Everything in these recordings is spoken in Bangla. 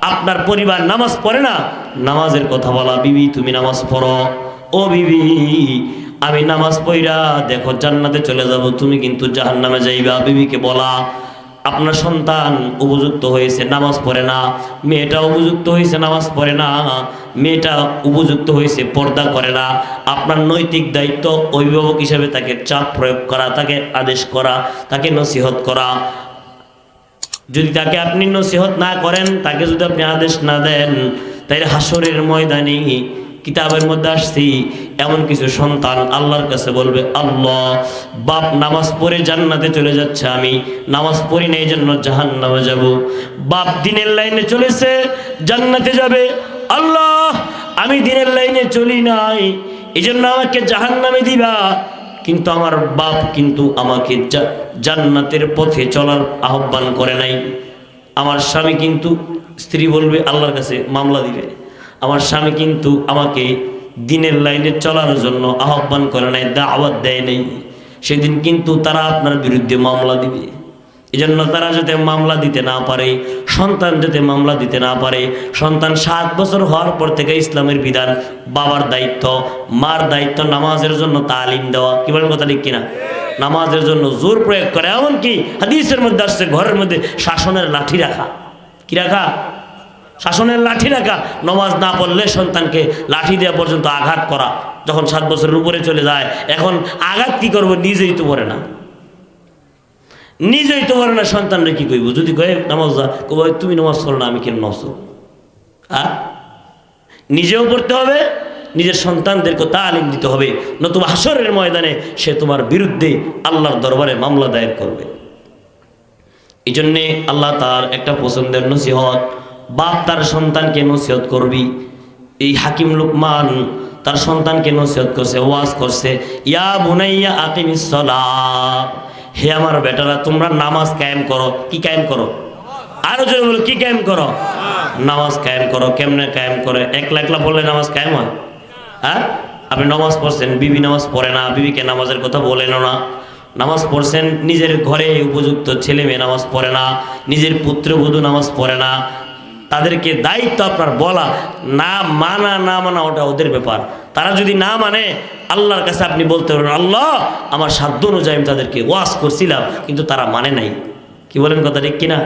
আপনার পরিবার নামাজ পড়ে না, নামাজের কথা বলা, বিবি তুমি নামাজ পড়ো, ও বিবি আমি নামাজ পড়া দেখো জান্নাতে চলে যাব, তুমি কিন্তু জাহান্নামে যাইবা। বিবিকে বলা আপনার সন্তান উপযুক্ত হয়েছে নামাজ পড়ে না, মেয়েটা উপযুক্ত হয়েছে নামাজ পড়ে না, মেয়েটা উপযুক্ত হয়েছে পর্দা করে না। আপনার নৈতিক দায়িত্ব অভিভাবক হিসেবে তাকে চাপ প্রয়োগ করা, তাকে আদেশ করা, তাকে নসিহত করা। যদি তাকে আপনি নসিহত না করেন, তাকে যদি আপনি আদেশ না দেন, তাই হাসরের ময়দানে কিতাবের মধ্যে আসছি এমন কিছু সন্তান আল্লাহর কাছে বলবে, আল্লাহ বাপ নামাজ পড়ে জান্নাতে চলে যাচ্ছে, আমি নামাজ পড়ি না এই জন্য জাহান্নামে যাব। বাপ দিনের লাইনে চলেছে জান্নাতে যাবে, আল্লাহ আমি দিনের লাইনে চলি নাই এই জন্য আমাকে জাহান্নামে দিবা। কিন্তু আমার বাপ কিন্তু আমাকে জান্নাতের পথে চলার আহ্বান করে নাই। আমার স্বামী কিন্তু, স্ত্রী বলবে আল্লাহর কাছে মামলা দিবে, আমার স্বামী কিন্তু আমাকে দিনের লাইনে চলার জন্য আহ্বান করে নাই, দাওয়াত দেয় নাই। সেদিন কিন্তু তারা আপনার বিরুদ্ধে মামলা দিবে। এজন্য তারা যাতে মামলা দিতে না পারে, সন্তান যাতে মামলা দিতে না পারে, সন্তান 7 বছর হওয়ার পর থেকে ইসলামের বিধান, বাবার দায়িত্ব, মার দায়িত্ব নামাজের জন্য তালিম দেওয়া। কি বলেন কথা ঠিক কিনা? নামাজের জন্য জোর প্রয়োগ করে। এমনকি হাদিসের মধ্যে আসছে ঘরের মধ্যে শাসনের লাঠি রাখা। কি রাখা? শাসনের লাঠি রাখা। নামাজ না পড়লে সন্তানকে লাঠি দেওয়া পর্যন্ত আঘাত করা। যখন 7 বছরের উপরে চলে যায়, এখন আঘাত কি করবো, নিজেই তো পড়ে না, নিজেই তো পারে না, সন্তানরা কি কইব? যদি কয়ে নামাজ যা, কবে তুমি নামাজ পড়ো না, আমি কেন নামাজ পড়ব? হ্যাঁ, নিজেও পড়তে হবে, নিজের সন্তানদেরকে তালিম দিতে হবে, নতুবা হাসরের ময়দানে সে তোমার বিরুদ্ধে আল্লাহর দরবারে মামলা দায়ের করবে। এই জন্যে আল্লাহ তার একটা পছন্দের নসিহত, বাপ তার সন্তানকে নসিহত করবি। এই হাকিম লুকমান তার সন্তানকে নসিহত করছে, ওয়াজ করছে, ইয়া বুনাইয়া আকিমিস সালাহ, হে আমার বেটারা তোমরা নামাজ কায়েম করো। কি কায়েম করো? আরো জোরে বলো, কি কায়েম করো? নামাজ কায়েম করো। কেমনে কায়েম করে? একলা একলা বললে নামাজ কায়েম হয়? হ্যাঁ, আপনি নামাজ পড়ছেন, বিবি নামাজ পড়ে না, বিবিকে নামাজের কথা বলেন না। নামাজ পড়ছেন, নিজের ঘরে উপযুক্ত ছেলে মেয়ে নামাজ পড়ে না, নিজের পুত্রবধূ নামাজ পড়ে না, তাদেরকে দায়িত্ব আপনার বলা, না মানা না মানা ওটা ওদের ব্যাপার। তারা যদি না মানে আল্লাহর কাছে আপনি বলতে পারেন, আল্লাহ আমার সাধ্য অনুযায়ী আমি তাদেরকে ওয়াজ করছিলাম কিন্তু তারা মানে নাই। কি বলেন কথা ঠিক কিনা?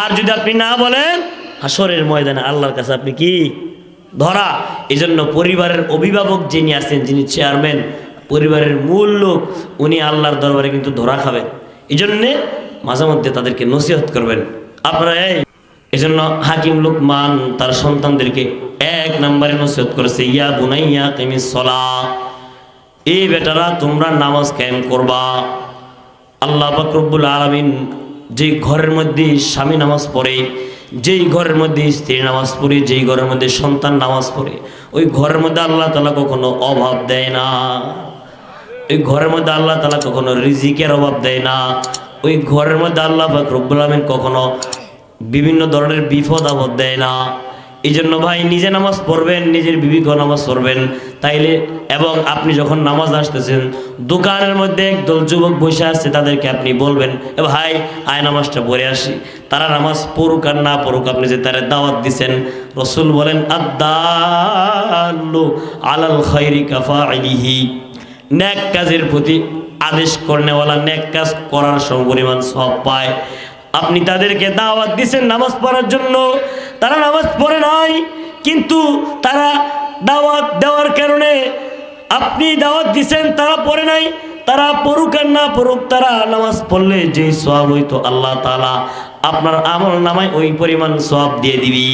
আর যদি আপনি না বলেন, হাসরের ময়দানে আল্লাহর কাছে আপনি কি ধরা। এই জন্য পরিবারের অভিভাবক যিনি আছেন, যিনি চেয়ারম্যান, পরিবারের মূল লোক, উনি আল্লাহর দরবারে কিন্তু ধরা খাবেন। এই জন্যে মাঝে মধ্যে তাদেরকে নসিহত করবেন আপনারা। এই জন্য হাকিম লুকমান তার সন্তানদেরকে 1 নম্বরে নসিহত করেছে, ইয়া বুনাইয়া কিমিস সালাহ, এই বেটারা তোমরা নামাজ কায়েম করবা। আল্লাহ পাক রব্বুল আলামিন যেই ঘরের মধ্যে স্বামী নামাজ পড়ে, যেই ঘরের মধ্যে স্ত্রী নামাজ পড়ে, যেই ঘরের মধ্যে সন্তান নামাজ পড়ে, ওই ঘরের মধ্যে আল্লাহ তাআলা কখনো অভাব দেয় না। ওই ঘরের মধ্যে আল্লাহ তাআলা কখনো রিজিকের অভাব দেয় না। ওই ঘরের মধ্যে আল্লাহ পাক রব্বুল আলামিন কখনো বিভিন্ন ধরনের বিপদ আপদ দেয় না। এই জন্য ভাই নিজে নামাজ পড়বেন, নিজের বিবিকেও নামাজ পড়বেন তাইলে। এবং আপনি যখন নামাজ আসতেছেন, দোকানের মধ্যে একদল যুবক বসে আছে, তাদেরকে আপনি বলবেন, এ ভাই আয় নামাজটা পড়ে আসি। তারা নামাজ পড়ুক আর না পড়ুক, আপনি যে তারা দাওয়াত দিচ্ছেন, রাসূল বলেন আদ-দাল্লু আলাল খায়রি কাফাইলিহি, নেক কাজের প্রতি আদেশ করেনেওয়ালা নেক কাজ করার সমপরিমাণ সওয়াব পায়। আপনি তাদেরকে দাওয়াত দিচ্ছেন নামাজ পড়ার জন্য, তারা নামাজ পড়ে নাই, কিন্তু তারা দাওয়াত দেওয়ার কারণে আপনি দাওয়াত দিচ্ছেন, তারা পড়ে নাই, তারা পড়ুক আর না পড়ুক, তারা নামাজ পড়লে যে সওয়াব হইতো আল্লাহ তাআলা আপনার আমল নামায় ওই পরিমাণ সওয়াব দিয়ে দিবি।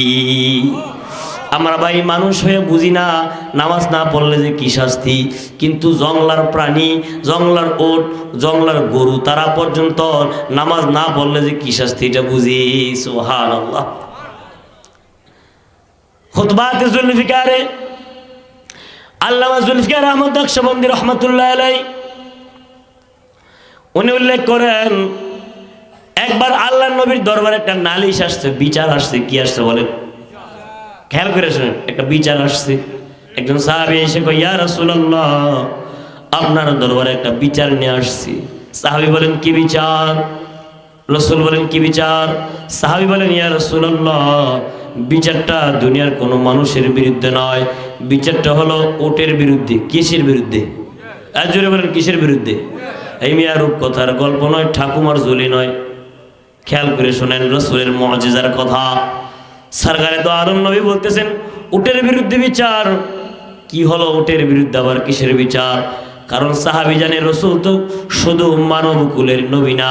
আমরা ভাই মানুষ হয়ে বুঝি না নামাজ না পড়লে যে কি শাস্তি, কিন্তু জংলার প্রাণী, জংলার ওট, জংলার গরু, তারা পর্যন্ত নামাজ না পড়লে যে কি শাস্তি এটা বুঝি। সুবহানাল্লাহ। খুতবাতে জুলফিকারে আল্লামা জুলফিকার আহমদ নকশবন্দি রহমাতুল্লাহ আলাইহি উনি উল্লেখ করেন, একবার আল্লাহর নবীর দরবারে একটা নালিশ আসছে, বিচার আসছে। কি আসছে বলেন? খেয়াল করেছেন? একটা বিচার আসছে। একজন সাহাবী এসে কয়, ইয়া রাসূলুল্লাহ আপনার দরবারে একটা বিচার নিয়ে আসছি। সাহাবী বলেন, কি বিচার? রাসূল বলেন, কি বিচার? সাহাবী বলেন, ইয়া রাসূলুল্লাহ বিচারটা দুনিয়ার কোনো মানুষের বিরুদ্ধে নয়, বিচারটা হলো ওটের বিরুদ্ধে। কিসের বিরুদ্ধে? আর জোরে বলেন, কিসের বিরুদ্ধে? এই মিয়া রূপকথার গল্প নয়, ঠাকুমার ঝুলি নয়। খেয়াল করে শোনেন রাসূলের মুআজিজার কথা। সরকারে তো আদম নবী বলতেছেন উটের বিরুদ্ধে বিচার। কি হলো উটের বিরুদ্ধে আবার কিসের বিচার? কারণ সাহাবী জানে রাসূল তো শুধু মানব কুলের নবী না,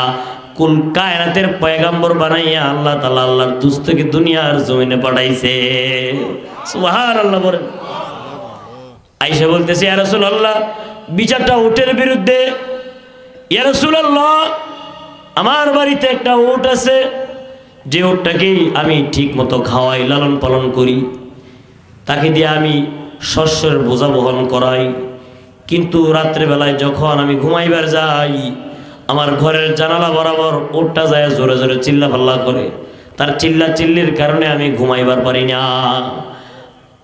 কুল কায়নাতের পয়গাম্বর বানাইয়া আল্লাহ তাআলা আল্লাহর দুস্থকে দুনিয়ার জমিনে পাঠাইছে। সুবহানাল্লাহ বলেন। আয়েশা বলতেছে ইয়া রাসূলুল্লাহ বিচারটা উটের বিরুদ্ধে। ইয়া রাসূলুল্লাহ আমার বাড়িতে একটা উট আছে, যে উটটাকে আমি ঠিক মতো খাওয়াই, লালন পালন করি, তাকে দিয়ে আমি শস্যের বোঝা বহন করাই, কিন্তু রাত্রেবেলায় যখন আমি ঘুমাইবার যাই আমার ঘরের জানালা বরাবর উটটা যায় জোরে জোরে চিল্লা পাল্লা করে, তার চিল্লা চিল্লির কারণে আমি ঘুমাইবার পারি না।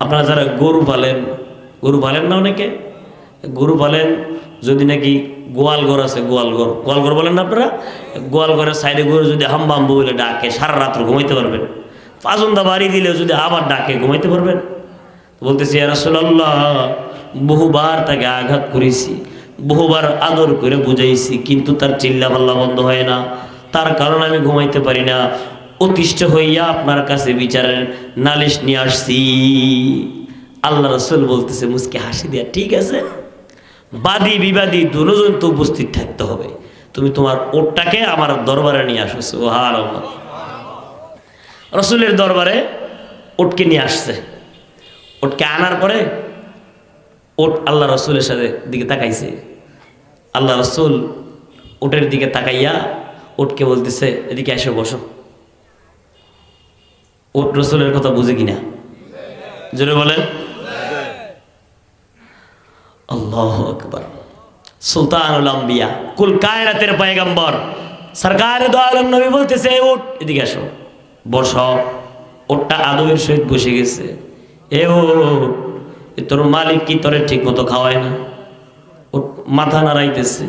আপনারা যারা গরু পালেন, গরু পালেন না অনেকে, গরু পালেন, যদি নাকি গোয়াল ঘর আছে, গোয়াল ঘর বলেন না আপনারা, গোয়াল ঘরের সাইডে গরু যদি হাম্বা হাম্বু বলে ডাকে সারা রাত্র ঘুমাইতে পারবেন? পাঁচন্দা বাড়ি দিলেও যদি আবার ডাকে ঘুমাইতে পারবেন? বলতেছি ইয়া রাসূলুল্লাহ বহুবার তাকে আঘাত করেছি, বহুবার আদর করে বুঝাইছি, কিন্তু তার চিল্লা পাল্লা বন্ধ হয় না, তার কারণে আমি ঘুমাইতে পারি না। অতিষ্ঠ হইয়া আপনার কাছে বিচারের নালিশ নিয়ে আসছি। আল্লাহ রাসূল বলতেছে মুস্কি হাসি দিয়া, ঠিক আছে, বাদী বিবাদী দুজন তো উপস্থিত থাকতে হবে, তুমি তোমার ওটটাকে আমার দরবারে নিয়ে আসো। সুবহানাল্লাহ। রাসূলের দরবারে ওটকে নিয়ে আসছে। ওটকে আনার পরে ওট আল্লাহ রাসূলের সাথে দিকে তাকাইছে। আল্লাহ রাসূল ওটের দিকে তাকাইয়া ওটকে বলতেছে এদিকে এসে বসো। ওট রাসূলের কথা বুঝে কিনা? জোরে বলেন আল্লাহু আকবার। সুলতানুল আম্বিয়া কুল কায়নাতের পয়গম্বর সরকারে দো আলম নবী বলতেছে ওট এদিকে আসো, বসো। ওটটা আদবের সহিত বসে গেছে। এ ওট, তোর মালিক কি তোরে ঠিক মতো খাওয়ায় না? ওট মাথা নাড়াইতেছে।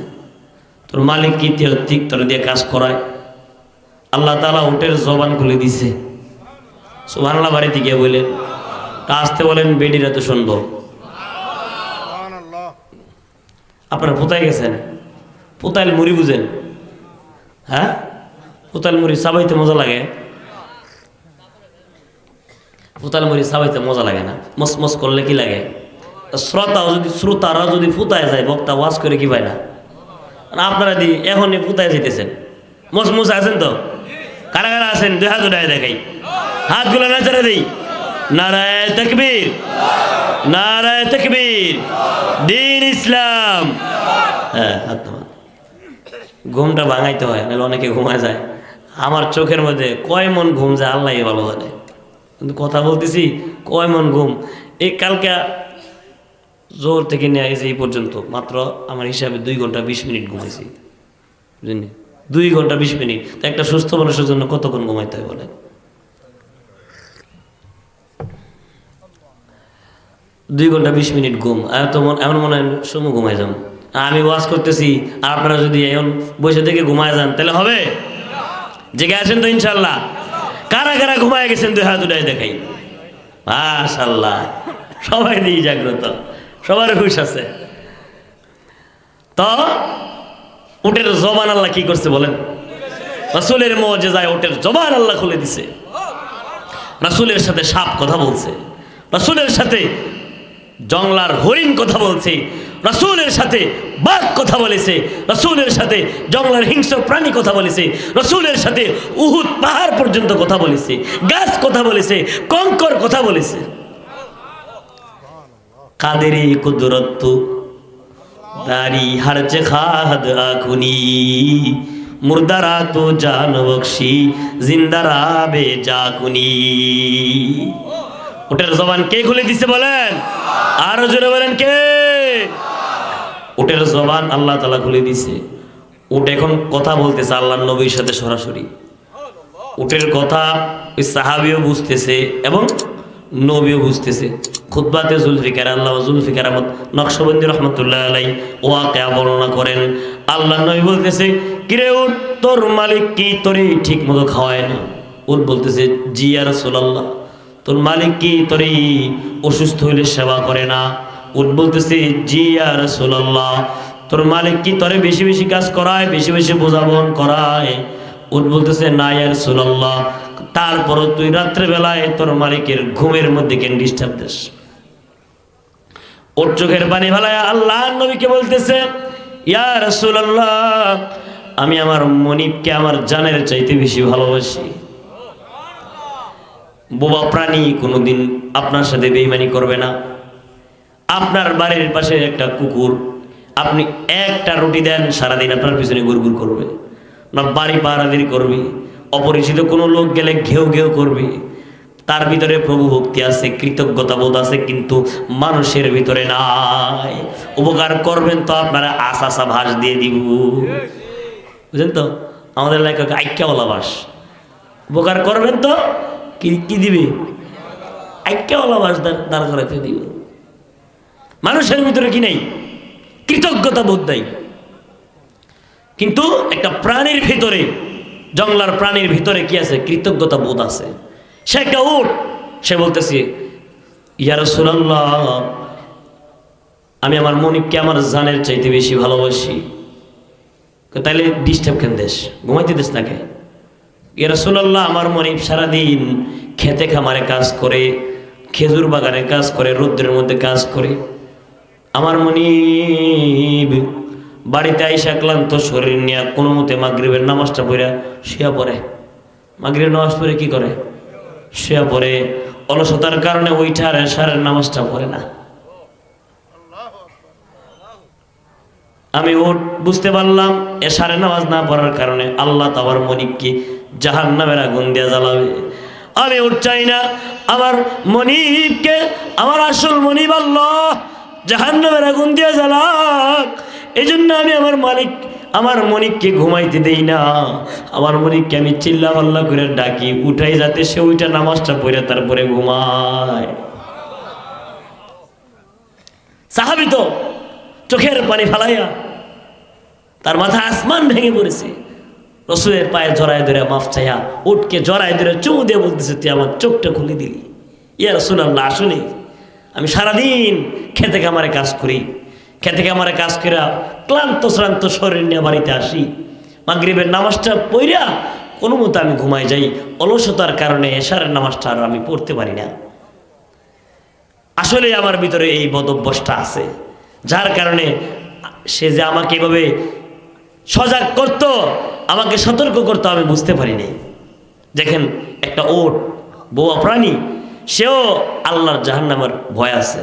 তোর মালিক কি ঠিক তোরে দিয়ে কাজ করায়? আল্লাহ তাআলা ওটের জবান খুলে দিছে। সুবহানাল্লাহ। বাড়িতে গিয়ে বললেন, আসতে বলেন, বেডিরা তো শুনবো। আপনারা কোথায় গেছেন? পোতাইল মুড়ি বুঝেন? হ্যাঁ, পোতাইল মুড়ি চাবাইতে মজা লাগে। পোতাইল মুড়ি চাবাইতে মজা লাগে না, মসমস করলে কি লাগে? শ্রোতারা যদি ফুতায় যায়, বক্তা ওয়াজ করে কি পায় না? আপনারা দি এখনই ফুতায় যেতেছেন, মসমস আছেন তো? কারা কারা আছেন? 2 হাত উঠায় দেখাই, হাতগুলো না ছেড়ে দিই। নারায়ে তাকবীর, নারায়ে তাকবীর, দ্বীন ইসলাম। হ্যাঁ, ঘুমটা ভাঙাইতে হয়, নাহলে অনেকে ঘুমায় যায়। আমার চোখের মধ্যে কয় মন ঘুম যায় আল্লাহ ভালো জানে, কিন্তু কথা বলতেছি কয় মন ঘুম। এই কালকে জোর থেকে নিয়ে আসে এই পর্যন্ত মাত্র আমার হিসাবে 2 ঘন্টা 20 মিনিট ঘুমাইছি, বুঝলি? 2 ঘন্টা 20 মিনিট। তো একটা সুস্থ মানুষের জন্য কতক্ষণ ঘুমাইতে হয় বলে? 2 ঘন্টা 20 মিনিট ঘুম। আর তো এমন মনে হয় সময় ঘুমাই যান। আমি ওয়াজ করতেছি, আপনারা যদি এখন বসে থেকে ঘুমায় যান তাহলে হবে? জেগে আছেন তো ইনশাল্লাহ? কারা কারা ঘুমায় গেছেন 2 হাত উঠায় দেখাই। মাশাআল্লাহ, সবাই দিয়ে জাগ্রত, সবার হুশ আছে। তো উটের জবান আল্লাহ কি করছে বলেন? রাসূলের মুআজিজায় উটের জবান আল্লাহ খুলে দিছে। রাসূলের সাথে সাপ কথা বলছে, রাসূলের সাথে জংলার হরিণ কথা বলছে, রাসূলের সাথে বাঘ কথা বলেছে, রাসূলের সাথে জংলার হিংস্র প্রাণী কথা বলেছে, রাসূলের সাথে উহুদ পাহাড় পর্যন্ত কথা বলেছে, গাছ কথা বলেছে, কঙ্কর কথা বলেছে। কাদেরি কুদরত দারি হরজ খাদ আকুনি মুর্দারা তো জান বখশি জিন্দারা বে জাকুনি। উটের জবান কে খুলে দিছে বলেন? আরো জোরে বলেন কে? উটের জবান আল্লাহ তাআলা খুলে দিছে। উট এখন কথা বলতেছে আল্লাহর নবীর সাথে সরাসরি। উটের কথা ওই সাহাবীও বুঝতেছে এবং নবীও বুঝতেছে। খুতবাতে জুলফিকার আল্লাহ জুলফিকার আহমদ নকশবন্দি রহমতুল্লাহ আলাইহি ওয়াকিয়া বর্ণনা করেন। আল্লাহ নবী বলতেছে, কিরে উট, তোর মালিক কি তোরে ঠিক মতো খাওয়ায় না? উট বলতেছে, জি ইয়া রাসূলুল্লাহ, তোর মালিক কি তোর এই অসুস্থ হইলে সেবা করে না? উট বলতেছে জি ইয়া রাসূলুল্লাহ। তোর মালিক কি তোরে বেশি বেশি কাজ করায়, বেশি বেশি বোঝা বহন করায়? উট বলতেছে না ইয়া রাসূলুল্লাহ। তারপরও তুই রাত্রে বেলায় তোর মালিকের ঘুমের মধ্যে কেন ডিস্টার্ব দিস? ওর চোখের পানি ফেলায় আল্লাহর নবীকে বলতেছে ইয়া রাসূলুল্লাহ, আমি আমার মনিবকে আমার জানের চাইতে বেশি ভালোবাসি। বোবা প্রাণী কোনোদিন আপনার সাথে বেঈমানি করবে না। আপনার বাড়ির পাশে একটা কুকুর, আপনি একটা রুটি দেন, সারাদিন আপনার পিছনে গুড়গুড় করবে না, বাড়ি পাহারাদারি করবে, অপরিচিত কোনো লোক গেলে ঘেউ ঘেউ করবে। তার ভিতরে প্রভু ভক্তি আছে, কৃতজ্ঞতা বোধ আছে, কিন্তু মানুষের ভিতরে নাই। উপকার করবেন তো আপনারা আশা ভাস দিয়ে দিব, বুঝলেন তো? আমাদের এলাকাকে আইক্যাওয়ালা বাস। উপকার করবেন তো কি দিবে? আইক্যাওয়ালা বাস দাঁড় করাতে দিব। মানুষের ভিতরে কি নেই? কৃতজ্ঞতা বোধ নাই। কিন্তু একটা প্রাণীর ভিতরে, জঙ্গলার প্রাণীর ভিতরে কি আছে? কৃতজ্ঞতা বোধ আছে। সে একটা উট, সে বলতেছে ইয়া রাসূলুল্লাহ, আমি আমার মনিবকে আমার জানের চাইতে বেশি ভালোবাসি। তাইলে ডিস্টার্ব কেন দেশ? ঘুমাইতে দেশ না কে? ইয়া রাসূলুল্লাহ, আমার মনিব সারাদিন খেতে খামারে কাজ করে, খেজুর বাগানে কাজ করে, রৌদ্রের মধ্যে কাজ করে। আমার মনিব বাড়িতে আইসা ক্লান্ত শরীর নিয়ে কোনো মতে মাগরিবের নামাজটা পড়ে শুয়া পড়ে। মাগরিবের নামাজ পড়ে কি করে? শুয়া পড়ে। অলসতার কারণে ওইটা আর এশারের নামাজটা পড়ে না। আমি বুঝতে পারলাম এশারের নামাজ না পড়ার কারণে আল্লাহ তাআলার মনিবকে জাহান্নামের আগুন দিয়ে জ্বালাবে। আমি চাই না আমার মনিবকে, আমার আসল মনিব আল্লাহ জাহান্নামের আগুন দিয়ে জ্বালাক। এই জন্য আমি আমার মনিবকে ঘুমাইতে দেই না। আমার মনিবকে আমি চিল্লা পাল্লা করে ডাকি, উঠাই, যাতে সে ওইটা নামাজটা পড়ে তারপরে ঘুমায়। সাহাবী তো চোখের পানি ফালাইয়া, তার মাথা আসমান ভেঙে পড়েছে। রাসূলের পায়ে জড়ায় ধরে মাফ চাইয়া, উটকে জড়ায় ধরে চুমু দিয়ে বলতেছে তুই আমার চোখটা খুলে দিলি। ইয়া রাসূলুল্লাহ, আসলে আমি সারাদিন খেতে খামারে কাজ করি, খেতে খামারে কাজ করে ক্লান্ত শ্রান্ত শরীর নিয়ে বাড়িতে আসি, মাগরিবের নামাজটা পড়িয়া কোনো মতো আমি ঘুমাই যাই। অলসতার কারণে এশারের নামাজটা আর আমি পড়তে পারি না। আসলে আমার ভিতরে এই বদ অভ্যাসটা আছে, যার কারণে সে যে আমাকে এভাবে সজাগ করতো, আমাকে সতর্ক করতো, আমি বুঝতে পারিনি। দেখেন একটা ওট, বোবা প্রাণী, সেও আল্লাহর জাহান্নামের ভয় আছে।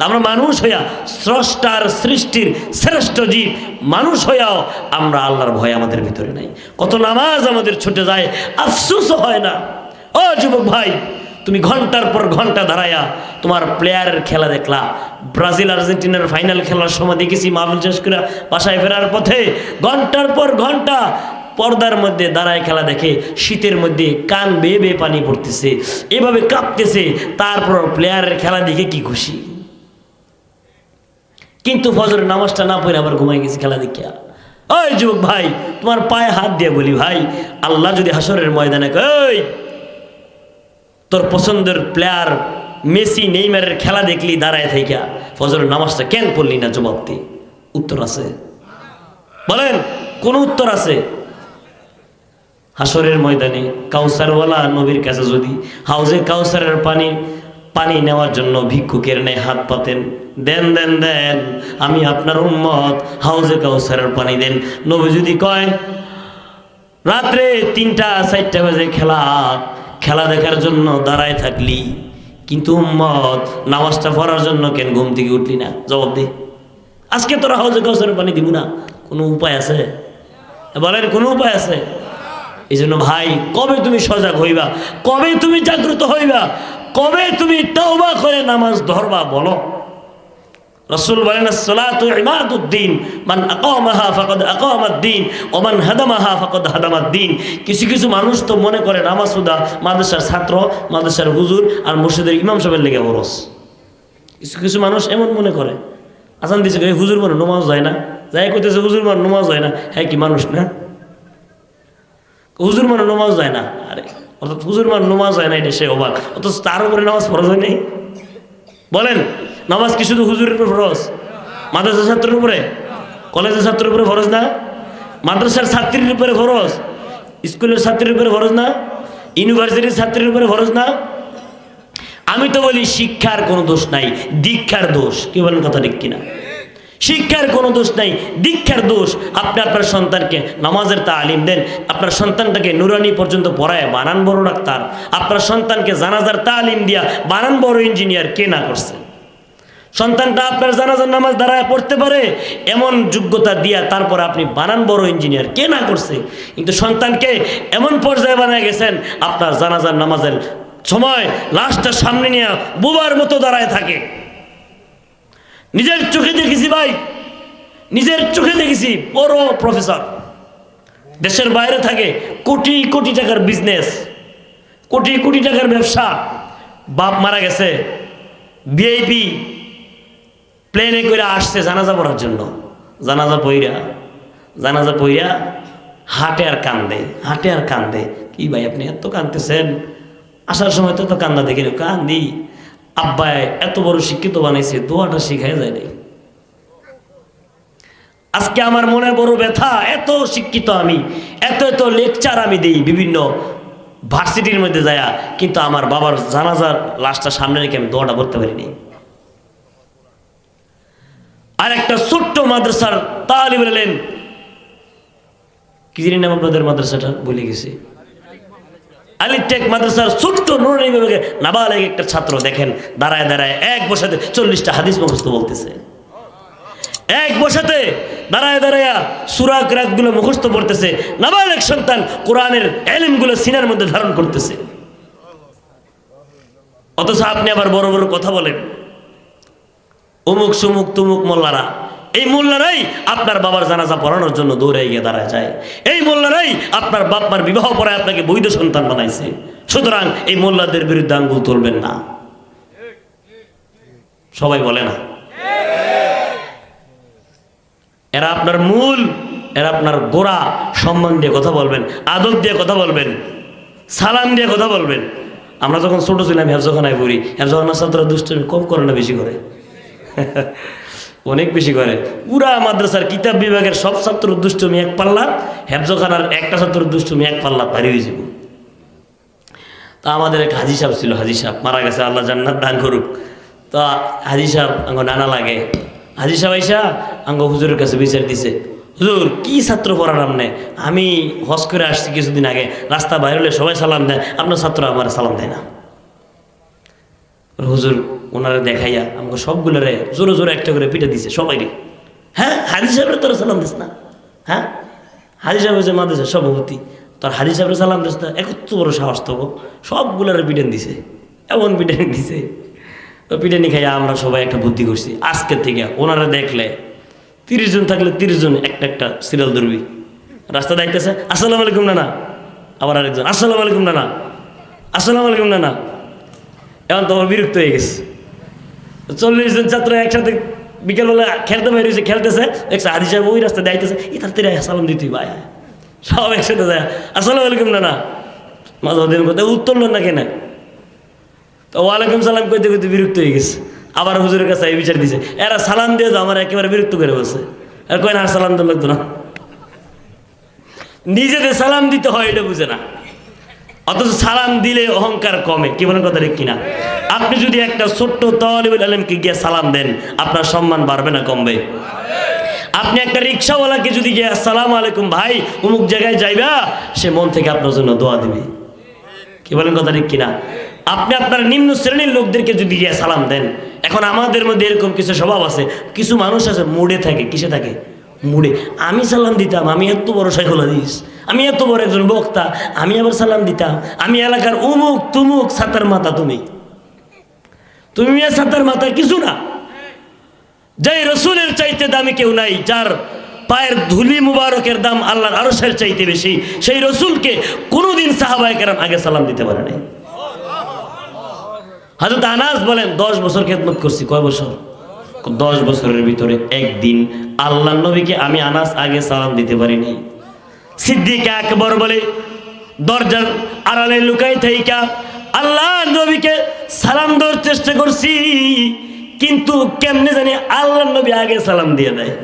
আমরা মানুষ হইয়া, স্রষ্টার সৃষ্টির শ্রেষ্ঠ জীব মানুষ হইয়াও আমরা আল্লাহর ভয় আমাদের ভিতরে নাই। কত নামাজ আমাদের ছুটে যায়, আফসোসও হয় না। ও যুবক ভাই, তুমি ঘন্টার পর ঘন্টা দাঁড়ায়া তোমার প্লেয়ারের খেলা দেখলা। ব্রাজিল আর্জেন্টিনার ফাইনাল খেলার সময় দেখেছি, মাহফিল শেষ করে বাসায় ফেরার পথে ঘন্টার পর ঘন্টা পর্দার মধ্যে দাঁড়ায় খেলা দেখে, শীতের মধ্যে কান বেয়ে বেয়ে পানি পড়তেছে, এভাবে কাঁপতেছে, তারপর প্লেয়ারের খেলা দেখে কি খুশি। কিন্তু ফজরের নামাজটা না পড়ে আবার ঘুমাই গেছি খেলা দেখিয়া। ওই যুবক ভাই, তোমার পায়ে হাত দিয়ে বলি ভাই, আল্লাহ যদি হাসরের ময়দানে কই তোর পছন্দের প্লেয়ার মেসি নেইমারের খেলা দেখলি দাঁড়ায় থাইকা ফজরের নামাজটা কেন পড়লি না, জবাব দি। উত্তর আছে? বলেন, কোন উত্তর আছে? হাসরের ময়দানে কাউসারওয়ালা নবীর কাছে যদি হাউজে কাউসারের পানি নেওয়ার জন্য ভিক্ষুকের ন্যায় হাত পাতেন, দেন দেন দেন, আমি আপনার উম্মত, হাউজে কাউসারের পানি দেন। নবী যদি কয় রাত্রে 3টা-4টা বাজে খেলা দেখার জন্য দাঁড়ায় থাকলি, কিন্তু উম্মত নামাজটা পড়ার জন্য কেন ঘুম থেকে উঠলি না, জবাব দে। আজকে তোরা হাউজে কাউসারের পানি দিব না, কোনো উপায় আছে? বলেন, কোনো উপায় আছে? এই জন্য ভাই, কবে তুমি সজাগ হইবা, কবে তুমি জাগ্রত হইবা, কবে তুমি তওবা করে নামাজ ধরবা? বলো। রাসূল বলেন আসসালাতু ইমাদুদ্দিন, মান আকামাহা ফাকাদ আকামাদ্দিন ওয়া মান হাদামাহা ফাকাদ হাদামাদ্দিন। কিছু কিছু মানুষ তো মনে করে নামাজ সুদা মাদ্রাসার ছাত্র, মাদ্রাসার হুজুর আর মসজিদের ইমাম সাহেবের লেগে বরস। কিছু কিছু মানুষ এমন মনে করে, আজান দিছে হুজুর মানে নামাজ যায় না, যাই কইতেছে হুজুর মানে নামাজ যায় না, হ্যাঁ কি মানুষ না? হুজুর মানে নামাজ যায় না, আরে অর্থাৎ হুজুর মান নামাজ হয় না, এটা সে অবাক। অথচ তার উপরে নামাজ ফরজ হয় নাই। বলেন, নামাজ কি শুধু হুজুরের উপর ফরজ? মাদ্রাসার ছাত্রের উপরে, কলেজের ছাত্রের উপরে ফরজ না? মাদ্রাসার ছাত্রীর উপরে ফরজ, স্কুলের ছাত্রীর উপরে ফরজ না? ইউনিভার্সিটির ছাত্রীর উপরে ফরজ না? আমি তো বলি শিক্ষার কোনো দোষ নাই, দীক্ষার দোষ। কি বলেন, কথা ঠিক কিনা? শিক্ষার কোনো দোষ নাই, দীক্ষার দোষ। আপনি আপনার সন্তানকে নামাজের তালিম দেন, আপনার সন্তানটাকে নুরানি পর্যন্ত পড়ায় বানান বড় ডাক্তার, আপনার সন্তানকে জানাজার তালিম দিয়া বানান বড় ইঞ্জিনিয়ার, কে না করছে? সন্তানটা আপনার জানাজার নামাজ দাঁড়ায় পড়তে পারে এমন যোগ্যতা দিয়া তারপর আপনি বানান বড় ইঞ্জিনিয়ার, কে না করছে? কিন্তু সন্তানকে এমন পর্যায়ে বানায় গেছেন, আপনার জানাজার নামাজের সময় লাশটা সামনে নিয়ে বুবার মতো দাঁড়ায় থাকে। নিজের চোখে দেখেছি ভাই, নিজের চোখে দেখেছি। বড় প্রফেসর, দেশের বাইরে থাকে, কোটি কোটি টাকার বিজনেস, কোটি কোটি টাকার ব্যবসা। বাপ মারা গেছে, ভিআইপি প্লেনে করে আসছে জানাজা পড়ার জন্য। জানাজা পইরা হাঁটে আর কান্দে, হাঁটে আর কান্দে। কি ভাই আপনি এত কান্দতেছেন? আসার সময় তো কান্না দেখে কান্দি। আব্বাই এত বড় শিক্ষিত বানাইছে, দোয়াটা শিখাই যায় নাই। আজকে আমার মনে বড় ব্যথা, এত শিক্ষিত আমি, এত এত লেকচার আমি দিই বিভিন্ন ভার্সিটির মধ্যে যায়া, কিন্তু আমার বাবার জানাজার লাশটা সামনে রেখে আমি দোয়াটা করতে পারিনি। আর একটা ছোট্ট মাদ্রাসার তালিব এলেন, কি জানি নাম আপনাদের মাদ্রাসাটা ভুলে গেছি, আলিটেক মাদ্রাসার ছোট্ট নুরানি বিভাগের নাবালেগ একটা ছাত্র দেখেন দাঁড়ায় দাঁড়ায় এক বসাতে 40টা হাদিস মুখস্থ বলতেছে। এক বসাতে দাঁড়ায় দাঁড়ায় সূরা কিরাতগুলো মুখস্থ পড়তেছে। নাবালেগ সন্তান কোরআনের ইলমগুলো সিনার মধ্যে ধারণ করতেছে। অথচ আপনি আবার বড় বড় কথা বলেন, অমুক সুমুক তুমুক মোল্লারা। এই মোল্লারাই আপনার বাবার জানাজা পড়ানোর জন্য দৌড়ে গিয়ে দাঁড়ায় যায়। এই মোল্লারাই আপনার বাপমার বিবাহ পড়ায় আপনাকে বৈধ সন্তান বানাইছে। সুতরাং এই মোল্লাদের বিরুদ্ধে আঙ্গুল তুলবেন না। সবাই বলে না, এরা আপনার মূল, এরা আপনার গোড়া। সম্মান দিয়ে কথা বলবেন, আদব দিয়ে কথা বলবেন, সালাম দিয়ে কথা বলবেন। আমরা যখন ছোট ছিলাম হেফজখানায় পড়ি, হেফজখানার ছাত্ররা দুষ্টুমি কম করে না বেশি করে? অনেক বেশি করে। পুরা মাদ্রাসার কিতাব বিভাগের সব ছাত্র দুষ্টুমি এক পাল্লা, হেফজখানার একটা ছাত্র দুষ্টুমি এক পাল্লা ভারী হয়ে যাব। তা আমাদের এক হাজি সাহেব ছিল, হাজি সাহেব মারা গেছে, আল্লাহ জান্নাত দান করুক। তো হাজি সাহেব আঙ্গ নানা লাগে। হাজি সাহেব আইসা আঙ্গ হুজুরের কাছে বিচার দিছে, হুজুর কি ছাত্র পড়ার আমনে? আমি হজ করে আসছি কিছুদিন আগে, রাস্তা বাইরে হলে সবাই সালাম দেয়, আপনার ছাত্র আমার সালাম দেয় না। হুজুর ওনারা দেখাইয়া আমাকে সবগুলোরে জোরে জোরে একটা করে পিঠে দিছে সবাইকে। হ্যাঁ, হাজি সাহেবের তোরা সালাম দিস না? হ্যাঁ, হাজি সাহেব হচ্ছে মাদ্রাসার সভাপতি, তোর হাজি সাহেবের সালাম দিস না? একত্র বড় সাহস তো, সবগুলোরে পিটেন দিছে, এমন পিটেন দিছে। তো পিটেনি খাইয়া আমরা সবাই একটা বুদ্ধি করছি, আজকের থেকে ওনারা দেখলে 30 জন থাকলে 30 জন একটা একটা সিরিয়াল ধরবি। রাস্তা দেখতেছে, আসসালামু আলাইকুম নানা, আবার আরেকজন আসসালামু আলাইকুম নানা, আসসালামু আলাইকুম নানা। এখন তোমার বিরক্ত হয়ে গেছে। 40 জন ছাত্র একসাথে বিকেলবেলা খেলতে বেরিয়েছে, খেলতেছে, দেখছে হাজি সাহেব ওই রাস্তা দেখতেছে, এই তাড়াতাড়ি সালাম দিতেই ভাই, সব একসাথে যায় আসসালামু আলাইকুম নানা। মাঝে দিন কোথায় উত্তর না কেন, তো ওয়ালাইকুম সালাম কইতে কইতে বিরক্ত হয়ে গেছে। আবার হুজুরের কাছে এই বিচার দিছে, এরা সালাম দিয়ে তো আমার একেবারে বিরক্ত করে বসে, আর কয় না আর সালাম তো লাগতো না। নিজেদের সালাম দিতে হয় এটা বুঝে না, অথচ সালাম দিলে অহংকার কমে। কি বলেন, কথা ঠিক কিনা? আপনি যদি একটা ছোট্ট তালিবুল ইলমকে গিয়ে সালাম দেন, আপনার সম্মান বাড়বে না কমবে? আপনি একটা রিক্সাওয়ালাকে যদি গিয়ে আসসালামু আলাইকুম ভাই অমুক জায়গায় যাইবা, সে মন থেকে আপনার জন্য দোয়া দিবে। কি বলেন, কথা ঠিক কিনা? আপনি আপনার নিম্ন শ্রেণীর লোকদেরকে যদি গিয়ে সালাম দেন, এখন আমাদের মধ্যে এরকম কিছু স্বভাব আছে, কিছু মানুষ আছে মুডে থাকে। কিসে থাকে? মুডে। আমি সালাম দিতাম, আমি এত বড় শাইখুল হাদিস, আমি এত বড় একজন বক্তা, আমি আবার সালাম দিতাম, আমি এলাকার উমুক তুমুক ছাতার মাথা। তুমি ছাতার মাথা কিছু না। যাই রসুলের চাইতে দামি কেউ নাই, যার পায়ের ধুলি মুবারকের দাম আল্লাহর আরশের চাইতে বেশি, সেই রসুলকে কোনোদিন সাহাবায়ে কেরাম আগে সালাম দিতে পারে নাই। হযরত আনাস বলেন 10 বছর খেদমত করছি। কয় বছর? 10 বছরের ভিতরে একদিন আল্লাহর নবীকে আমি আনাস আগে সালাম দিতে পারি নাই। সিদ্দিক আকবর বলে দরজার আড়ালে লুকাই থাইকা আল্লাহ নবীকে সালাম দেওয়ার চেষ্টা করছি, কিন্তু কেমনে জানি আল্লাহ নবী আগে সালাম দিয়ে দেয়।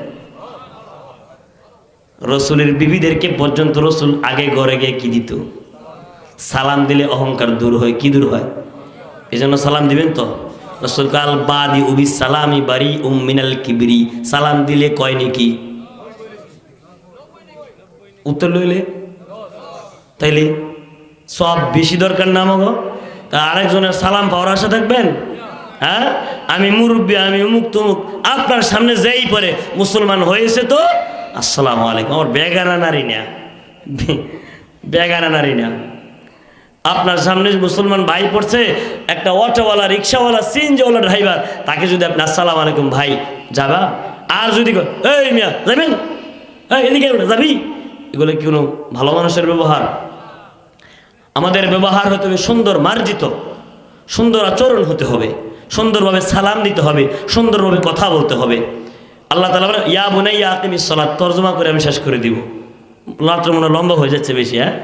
রসুলের বিবিদেরকে পর্যন্ত রসুল আগে ঘরে গিয়ে কি দিত? সালাম দিলে অহংকার দূর হয়। কি দূর হয়? এই জন্য সালাম দিবেন তো। রসুল কাল বাদি উবি সালামি বারি মিনাল কিবরি, সালাম দিলে কয় নাকি উত্তর লইলে তাইলে সব বেশি দরকার না আমাগো। তা আরেকজনের সালাম পাওয়ার আশা থাকবেন? হ্যাঁ, আমি মুরব্বী, আমি অমুক তমুক, আপনার সামনে যেই পরে মুসলমান হয়েছে তো আসসালামু আলাইকুম। আমার বেগানা নারী না, বেগানা নারী না। আপনার সামনে মুসলমান ভাই পড়ছে, একটা অটোওয়ালা, রিক্সাওয়ালা, সিএনজিওয়ালা ড্রাইভার, তাকে যদি আপনি আসসালামু আলাইকুম ভাই যাবা, আর যদি এই মিয়া যাবেন, এদিকে যাবি, এগুলো কি কোনো ভালো মানুষের ব্যবহার? আমাদের ব্যবহার হতে হবে সুন্দর, মার্জিত, সুন্দর আচরণ হতে হবে, সুন্দরভাবে সালাম দিতে হবে, সুন্দরভাবে কথা বলতে হবে। আল্লাহ তাআলা বলেন ইয়া বুনাইয়া আকিমিস সালাত, তরজমা করে আমি শেষ করে দিব, রাত্র মনে লম্বা হয়ে যাচ্ছে বেশি। হ্যাঁ,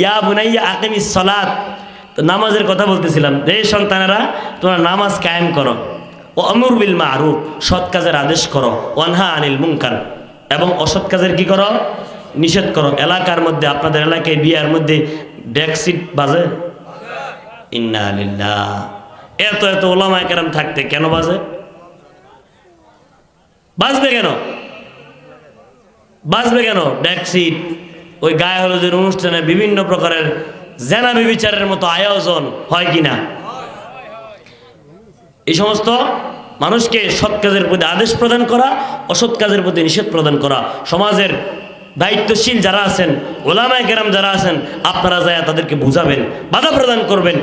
ইয়া বুনাইয়া আকিমিস সালাত, তো নামাজের কথা বলতেছিলাম। হে সন্তানেরা, তোমরা নামাজ কায়েম করো। ও আমর বিল মারুফ, সৎ কাজের আদেশ করো। ওয়ানহা আনিল মুনকার, এবং অসৎ কাজের কি করো? নিষেধ করো। এলাকার মধ্যে, আপনাদের এলাকায় বিয়ার মধ্যে ডেকসিট বাজে? ইন্না লিল্লাহ। এত এত ওলামায়ে কেরাম থাকতে কেন বাজে? বাজবে কেন? বাজবে কেন ডেকসিট? ওই গায়ে হলুদের অনুষ্ঠানে বিভিন্ন প্রকারের জেনা ব্যভিচারের মতো আয়োজন হয় কিনা? এই সমস্ত মানুষকে সৎ কাজের প্রতি আদেশ প্রদান করা, অসৎ কাজের প্রতি নিষেধ প্রদান করা। সমাজের দায়িত্বশীল যারা আছেন, ওলামায়ে কেরাম যারা আছেন, আপনারা যায় তাদেরকে বুঝাবেন, বাধা প্রদান করবেন।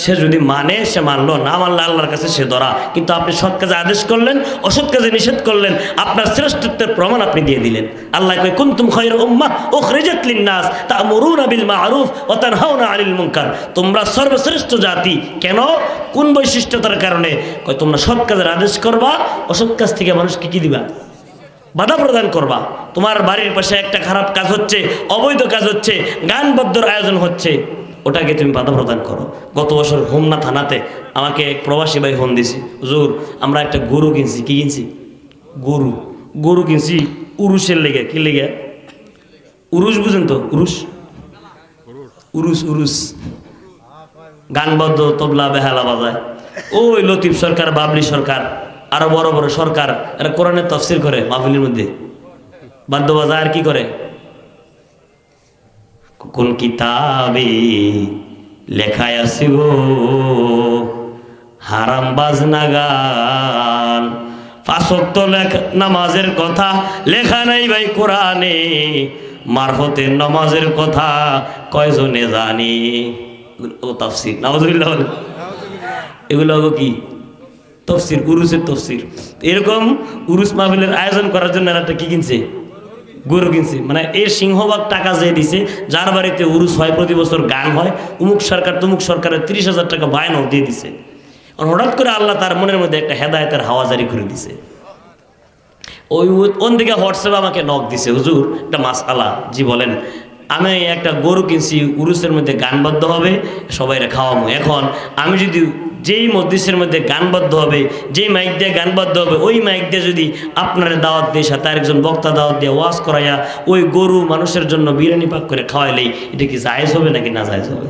সে যদি মানে সে মানলো, না মানলে আল্লাহর কাছে সে ধরা। কিন্তু আপনি সৎ কাজে আদেশ করলেন, অসৎ কাজে নিষেধ করলেন, আপনার শ্রেষ্ঠত্বের প্রমাণ আপনি দিয়ে দিলেন। আল্লাহ কয় কুনতুম খায়রা উম্মাহ উখরিজাত লিন-নাস তা'মুরুনা বিল মা'রুফ ওয়া তানহাউনা আনিল মুনকার। তোমরা সর্বশ্রেষ্ঠ জাতি। কেন? কোন বৈশিষ্ট্যতার কারণে? কয় তোমরা সৎ কাজের আদেশ করবা, অসৎ কাজ থেকে মানুষকে কি দিবা? বাধা প্রদান করবা। তোমার বাড়ির পাশে একটা খারাপ কাজ হচ্ছে, অবৈধ কাজ হচ্ছে, গান বাদ্যর আয়োজন হচ্ছে, ওটাকে তুমি বাধা প্রদান করো। গত বছর হোমনা থানাতে আমাকে এক প্রবাসী ভাই ফোন দিছি, হুজুর আমরা একটা গরু কিনছি। কি কিনছি? গরু। গরু কিনছি উরুসের লেগে। কি লেগে? উরুস, বুঝেন তো? উরুস, উরুস, উরুস, গান বাদ্য, তবলা, বেহালা বাজায়। ওই লতিফ সরকার, বাবলি সরকার, আরো বড় বড় সরকার, এরা কোরআনের তাফসীর করে মাহফিলের মধ্যে, বাদ্য বাজায়। আর কি করে? কোন কিতাবে লেখায় আছে গো হারাম বাজনা গান, পাঁচ ওয়াক্ত নামাজের কথা লেখা নাই ভাই কোরআনে, মারফতের নামাজের কথা কয়জনে জানি? ও তাফসীর, নাউযুবিল্লাহ। এগুলো কি? তফসির, উরুসের তফসির। এরকম উরুস মাহফিলের আয়োজন করার জন্য একটা কি কিনছে? গরু কিনছে। মানে এর সিংহভাগ টাকা যে দিছে, যার বাড়িতে উরুস হয়, প্রতি বছর গান হয়, উমুক সরকার তুমুক সরকারের 30,000 টাকা বায়নাও দিয়ে দিছে। হঠাৎ করে আল্লাহ তার মনের মধ্যে একটা হেদায়েতের হাওয়া জারি করে দিছে। ওই ওন দিকে হোয়াটসঅ্যাপে আমাকে নক দিছে, হুজুর একটা মাসআলা। জি বলেন। আমি একটা গরু কিনছি, উরুসের মধ্যে গান বাদ্য হবে, সবাইরে খাওয়াবো। এখন আমি যদি যেই মজলিসের মধ্যে গান বাদ্য হবে, যেই মাইক দিয়ে গান বাদ্য হবে, ওই মাইক দিয়ে যদি আপনার দাওয়াত দিয়ে, সাথে আরেকজন বক্তা দাওয়াত দিয়ে ওয়াজ করাইয়া ওই গরু মানুষের জন্য বিরিয়ানি পাক করে খাওয়াইলেই এটা কি জায়েজ হবে নাকি না জায়েজ হবে?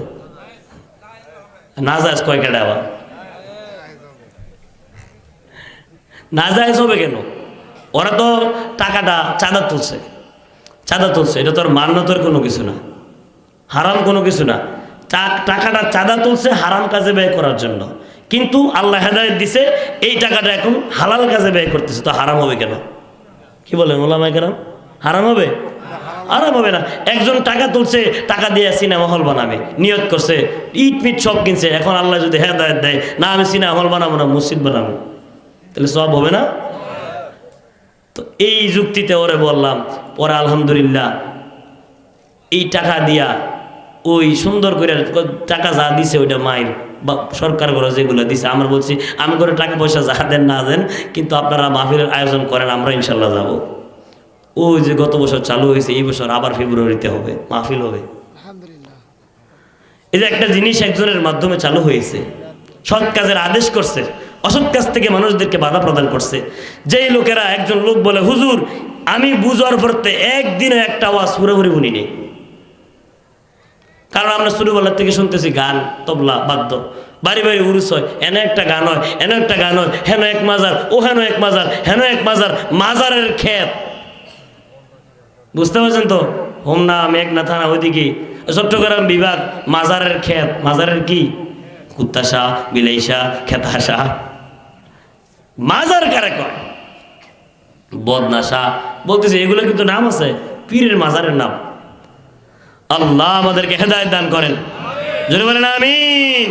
না জায়েজ কয় কেডা? আবার না জায়েজ হবে কেন? ওরা তো টাকাটা চাঁদা তুলছে, চাঁদা তুলছে, এটা তো আর মান্যতার কোনো কিছু না, হারাম কোনো কিছু না। টাকাটা চাঁদা তুলছে হারাম কাজে ব্যয় করার জন্য, কিন্তু আল্লাহ হেদায়েত দিছে এই টাকাটা এখন হালাল কাজে ব্যয় করতেছে, তো হারাম হবে কেন? কি বলেন ওলামায়ে কেরাম? হারাম হবে? হারাম হবে না। একজন টাকা তুলছে, টাকা দিয়ে সিনেমা হল বানাবে, নিয়ত করছে, ইট মিট সব কিনছে। এখন আল্লাহ যদি হেদায়েত দেয়, না আমি সিনেমা হল বানাবো না, মসজিদ বানাবো, তাহলে সব হবে না? তো এই যুক্তিতে ওরে বললাম, পরে আলহামদুলিল্লাহ এই টাকা দিয়া ওই সুন্দর করে টাকা যা দিছে ওইটা মায়ের বা সরকার করে যেগুলো দিছে, আমরা বলছি আমি করে টাকা পয়সা যা দেন না দেন, কিন্তু আপনারা মাহফিলের আয়োজন করেন, আমরা ইনশাল্লাহ যাব। ওই যে গত বছর চালু হয়েছে, এই বছর আবার ফেব্রুয়ারিতে হবে, মাহফিল হবে। এই যে একটা জিনিস একজনের মাধ্যমে চালু হয়েছে, সৎ কাজের আদেশ করছে, অসৎ কাজ থেকে মানুষদেরকে বাধা প্রদান করছে। যেই লোকেরা, একজন লোক বলে হুজুর আমি বুঝার পড়তে একদিনে একটা আওয়াজ পুরোপুরি শুনিনি, কারণ আমরা ছোটবেলার থেকে শুনতেছি গান, তবলা, বাদ্য, বাড়ি বাড়ি উরুস হয়, এনে একটা গান হয়, এনে একটা গান হয়, হেন এক মাজার, ও হেন এক মাজার, হেন এক মাজার, মাজারের ক্ষেত। বুঝতে পারছেন তো? হোমনা মেঘনা থানা ওইদিকে চট্টগ্রাম বিভাগ, মাজারের ক্ষেত। মাজারের কি? কুত্তাশা, বিলাইশা, খেতাশা। মাজার কারে কয়? বদনাশা বলতেছে, এগুলো কিন্তু নাম আছে, পীরের মাজারের নাম। আল্লাহ আমাদেরকে হেদায়েত দান করেন, জোরে বলেন আমিন।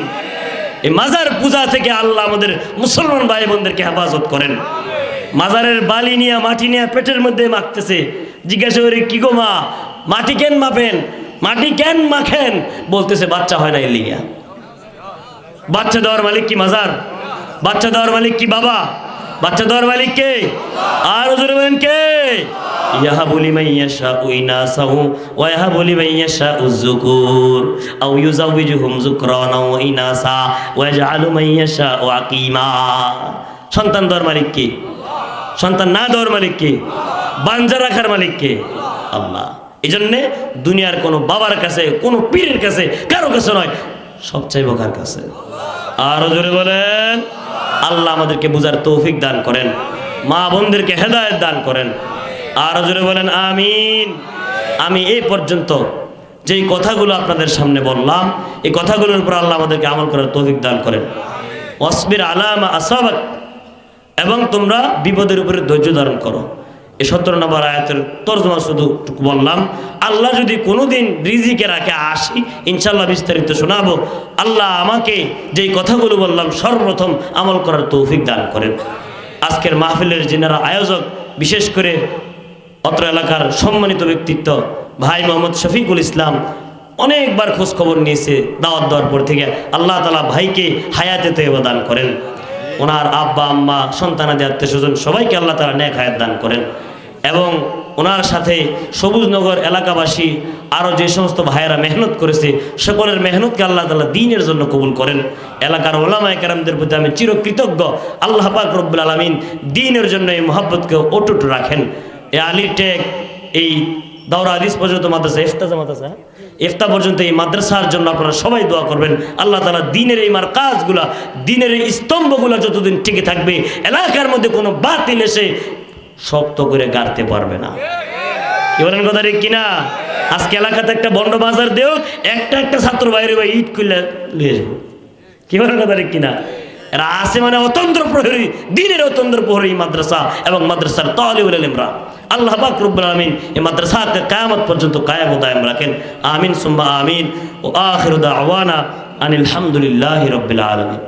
এই মাজার পূজা থেকে আল্লাহ আমাদের মুসলমান ভাই বোনদেরকে হেফাজত করেন। মাজারের বালি নিয়ে, মাটি নিয়ে পেটের মধ্যে মাখতেছে। জিজ্ঞাসা করি, কি গো মা, মাটি কেন মাপেন, মাটি কেন মাখেন? বলতেছে বাচ্চা হয় না এর লিগা। বাচ্চা দেওয়ার মালিক কি মাজার? বাচ্চা দেওয়ার মালিক কি বাবা? বাচ্চা দেওয়ার মালিক কে? আর জোরে বলেন কে? ইয়াহাবু লিমান ইয়াশাউ ইনাসাহু ওয়া ইয়াহাবু লিমান ইয়াশাউ যুকুর আও ইউযাওয়িজুহুম যুকরানা ওয়া ইনাসা ওয়া ইয়াজআলু মান ইয়াশাউ আকিমা। সন্তান দেওয়ার মালিক কে? সন্তান না দেওয়ার মালিক কে? বাঞ্জা রাখার মালিক কে? আল্লাহ। এই জন্যে দুনিয়ার কোনো বাবার কাছে, কোনো পীরের কাছে, কারো কাছে নয়, সব চাইব কার কাছে? আরো জোরে বলেন। আল্লাহ আমাদেরকে বুঝার তৌফিক দান করেন, মা বোনদেরকে হেদায়েত দান করেন। আরো জোরে বলেন আমিন। আমি এই পর্যন্ত যেই কথাগুলো আপনাদের সামনে বললাম, এই কথাগুলোর উপর আল্লাহ আমাদেরকে আমল করার তৌফিক দান করেন। ওয়াসবির আলা মা আসাবাক, এবং তোমরা বিপদের উপরে ধৈর্য ধারণ করো। এই 17 নম্বর আয়াতের তর্জমা শুধু বললাম। আল্লাহ যদি কোনোদিন রিজিকে রাখে আসি, ইনশাল্লাহ বিস্তারিত শোনাবো। আল্লাহ আমাকে যেই কথাগুলো বললাম সর্বপ্রথম আমল করার তৌফিক দান করেন। আজকের মাহফিলের যিনারা আয়োজক, বিশেষ করে অত্র এলাকার সম্মানিত ব্যক্তিত্ব ভাই মোহাম্মদ শফিকুল ইসলাম, অনেকবার খোঁজ খবর নিয়েছে দাওয়াত দেওয়ার পর থেকে। আল্লাহ তাআলা ভাইকে হায়াতে তয়্যিবা দান করেন। ওনার আব্বা আম্মা, সন্তানাদি, আত্মীয় স্বজন সবাইকে আল্লাহ তাআলা নেক হায়াত দান করেন। এবং ওনার সাথে সবুজনগর এলাকাবাসী আরও যে সমস্ত ভাইয়েরা মেহনত করেছে, সকলের মেহনতকে আল্লাহ তাআলা দ্বীনের জন্য কবুল করেন। এলাকার ওলামায়ে কেরামদের প্রতি আমি চিরকৃতজ্ঞ। আল্লাহ পাক রব্বুল আলামিন দ্বীনের জন্য এই মহব্বতকে অটুট রাখেন। এই আলী টেক, এই দাওরা হাদিস পর্যন্ত মাদ্রাসা, ইফতা পর্যন্ত এই মাদ্রাসার জন্য আপনারা সবাই দোয়া করবেন। আল্লাহ তাআলা দ্বীনের এই মারকাজগুলা, দ্বীনের এই স্তম্ভগুলো যতদিন টিকে থাকবে, এলাকার মধ্যে কোনো বাতিল এসে শক্ত করে গাড়তে পারবে না। কি বলেন কথা ঠিক কিনা? আজকে এলাকাতে একটা বন্ড বাজার দেও, একটা ছাত্র বাইরে বা ইট খুললে নিয়ে আসবো। কি বলেন কথা ঠিক কিনা? এরা আছে মানে অতন্ত্র প্রহরী, দ্বীনের অতন্ত্র প্রহরী মাদ্রাসা এবং মাদ্রাসার তালিবুল ইলমরা। আল্লাহ পাক রব্বুল আলামিন এই মাদ্রাসাকে কিয়ামত পর্যন্ত কায়েম ও দায়েম রাখেন। আমিন সুম্মা আমিন। ও আখিরু দাওয়ানা আনিল হামদুলিল্লাহি রাব্বিল আলামিন।